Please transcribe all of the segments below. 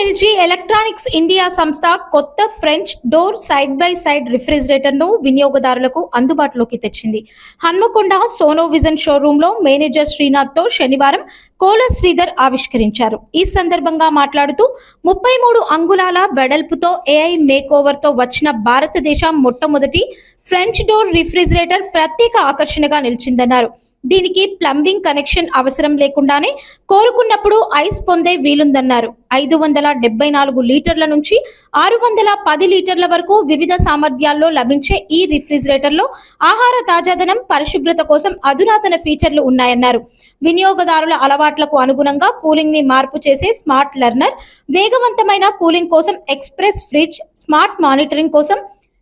LG electronics India సంస్థ కొత్త French door side by side refrigerator ను వినియోగదారులకు అందుబాటులోకి తెచ్చింది. హన్మకొండ సోనో విజన్ షోరూమ్ లో మేనేజర్ శ్రీనాథ్ తో శనివారం కోల శ్రీధర్ ఆవిష్కరించారు. ఈ సందర్భంగా మాట్లాడుతూ 33 అంగుళాల వెడల్పుతో ఏఐ మేక్ ఓవర్ తో వచ్చిన భారతదేశం మొట్టమొదటి ఫ్రెంచ్ డోర్ రిఫ్రిజిరేటర్ ప్రత్యేక ఆకర్షణగా నిలిచిందన్నారు. దీనికి ప్లంబింగ్ కనెక్షన్ అవసరం లేకుండానే కోరుకున్నప్పుడు ఐస్ పొందే వీలుందన్నారు. 574 లీటర్ల నుంచి 610 లీటర్ల వరకు వివిధ సామర్థ్యాల్లో లభించే ఈ రిఫ్రిజిరేటర్లో ఆహార తాజాదనం, పరిశుభ్రత కోసం అధునాతన ఫీచర్లు ఉన్నాయన్నారు. వినియోగదారుల అలవాట్లకు అనుగుణంగా కూలింగ్ ని మార్పు చేసే స్మార్ట్ లెర్నర్, వేగవంతమైన కూలింగ్ కోసం ఎక్స్ప్రెస్ ఫ్రిడ్జ్, స్మార్ట్ మానిటరింగ్ కోసం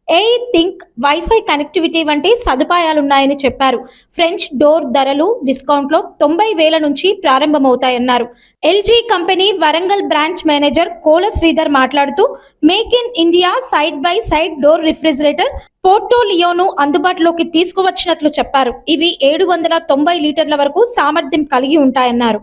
ఎయిర్ థింక్, వైఫై కనెక్టివిటీ వంటి సదుపాయాలున్నాయని చెప్పారు. ఫ్రెంచ్ డోర్ ధరలు డిస్కౌంట్లో 90,000 నుంచి ప్రారంభమవుతాయన్నారు. LG company Warangal branch manager Kola Sridhar మాట్లాడుతూ make in India side by side door refrigerator పోర్టోలియోను అందుబాటులోకి తీసుకువచ్చినట్లు చెప్పారు. ఇవి 790 లీటర్ల వరకు సామర్థ్యం కలిగి ఉంటాయన్నారు.